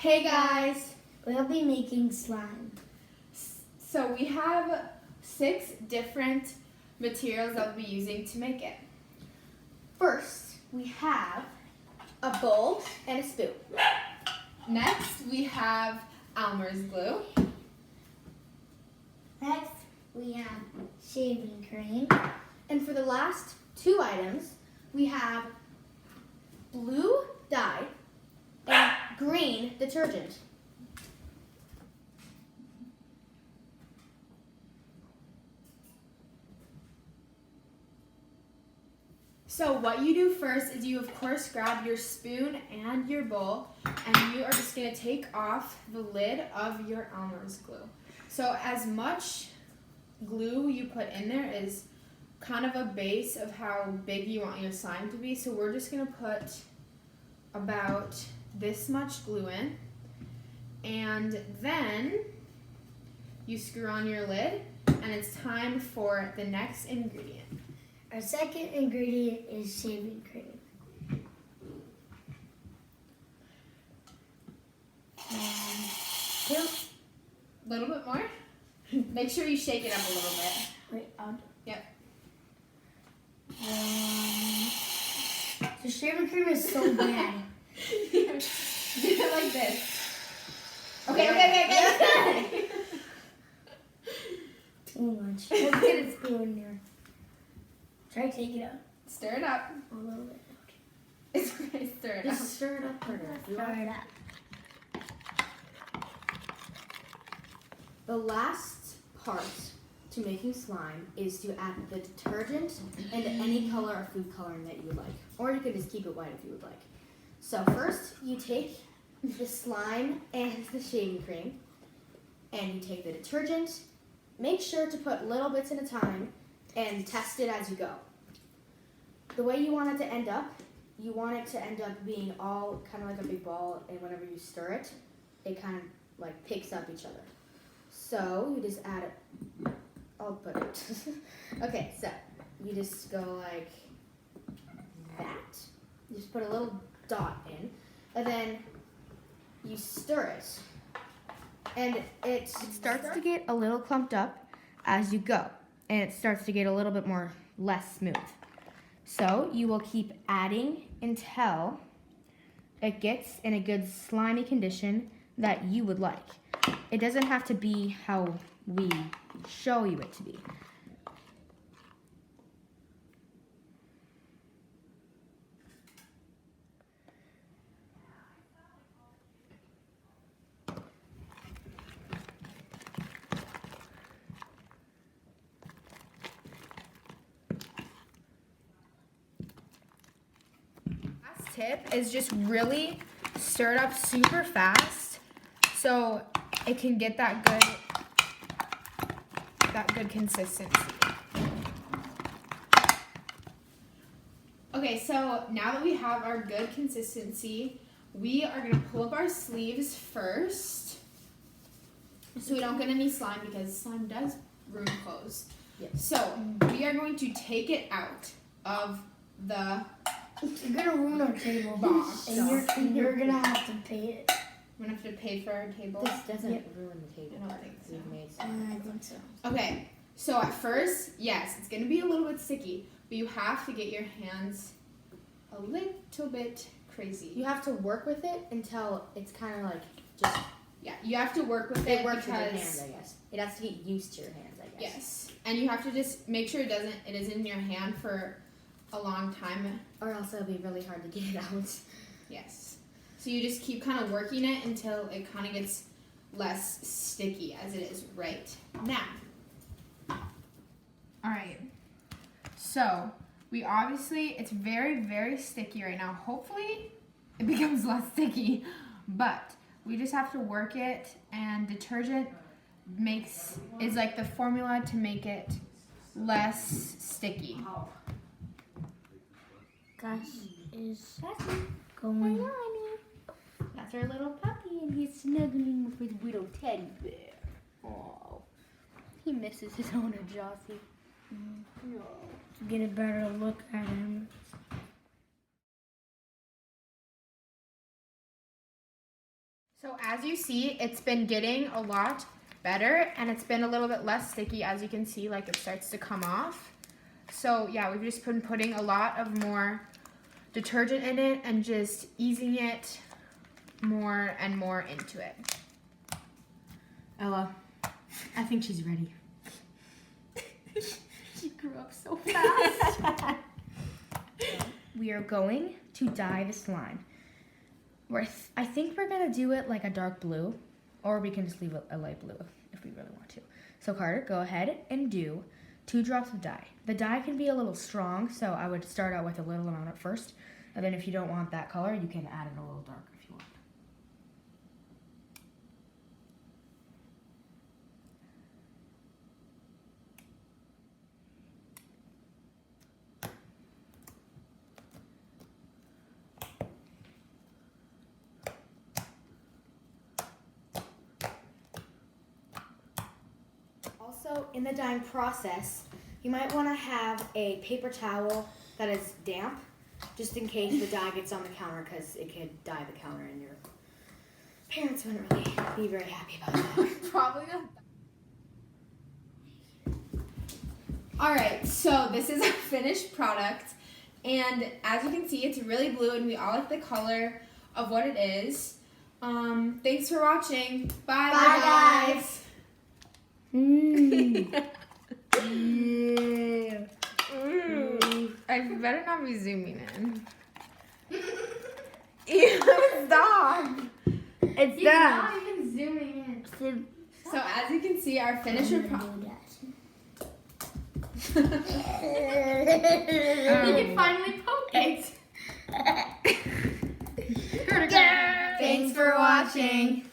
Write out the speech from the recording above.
Hey guys! We'll be making slime. So we have 6 different materials that we'll be using to make it. First, we have a bowl and a spoon. Next, we have Elmer's glue. Next, we have shaving cream. And for the last 2 items, we have blue dye and green detergent. So what you do first is you of course grab your spoon and your bowl, and you are just going to take off the lid of your Elmer's glue. So as much glue you put in there is kind of a base of how big you want your slime to be. So we're just going to put about this much glue in, and then you screw on your lid, and it's time for the next ingredient. Our second ingredient is shaving cream. A little bit more. Make sure you shake it up a little bit. Wait, Yep. The shaving cream is so bad. Do it like this. Okay. Too much. Let's get a spoon here. Try to take it out. Stir it up. A little bit. It's okay, stir it up. Just stir it up further. Stir it up. The last part to making slime is to add the detergent and any color or food coloring that you would like. Or you could just keep it white if you would like. So first, you take the slime and the shaving cream, and you take the detergent. Make sure to put little bits at a time and test it as you go. The way you want it to end up, you want it to end up being all kind of like a big ball, and whenever you stir it, it kind of like picks up each other. So you just add it. I'll put it. Okay, so you just go like that. You just put a little dot in, and then you stir it. And it starts to get a little clumped up as you go, and it starts to get a little bit less smooth. So you will keep adding until it gets in a good slimy condition that you would like. It doesn't have to be how we show you it to be. Last tip is just really stir it up super fast so it can get that good consistency. Okay, so now that we have our good consistency, we are going to pull up our sleeves first so we don't get any slime, because slime does ruin clothes. Yes. So we are going to take it out of the You're gonna ruin our table, box. and you're gonna have to pay it. I'm going to have to pay for our table. This doesn't ruin the table. I don't think so. We've made I think so. Okay, so at first, yes, it's going to be a little bit sticky, but you have to get your hands a little bit crazy. You have to work with it until it's kind of like just. Yeah, you have to work with it It works with your because hands, I guess. It has to get used to your hands, I guess. yes, and you have to just make sure it isn't in your hand for a long time. Or else it'll be really hard to get it out. Yes. So you just keep kind of working it until it kind of gets less sticky as it is right now. All right. So we obviously, it's very, very sticky right now. Hopefully it becomes less sticky, but we just have to work it, and detergent is like the formula to make it less sticky. Gosh, is going. That's our little puppy, and he's snuggling with his little teddy bear. Oh, he misses his owner, Jossie. Get a better look at him. So as you see, it's been getting a lot better and it's been a little bit less sticky. As you can see, like it starts to come off. So yeah, we've just been putting a lot of more detergent in it and just easing it more and more into it. Ella, I think she's ready. She grew up so fast. We are going to dye the slime. I think we're gonna do it like a dark blue, or we can just leave it a light blue if we really want to. So Carter, go ahead and do 2 drops of dye. The dye can be a little strong, so I would start out with a little amount at first, and then if you don't want that color, you can add it a little darker if you want. Also, in the dyeing process, you might want to have a paper towel that is damp, just in case the dye gets on the counter, because it could dye the counter and your parents wouldn't really be very happy about that. Probably not. Alright, so this is our finished product. And as you can see, it's really blue and we all like the color of what it is. Thanks for watching. Bye, guys. I better not be zooming in. Stop. It's Not even zooming in. So as you can see, our finished product. We can finally poke it. Thanks for watching.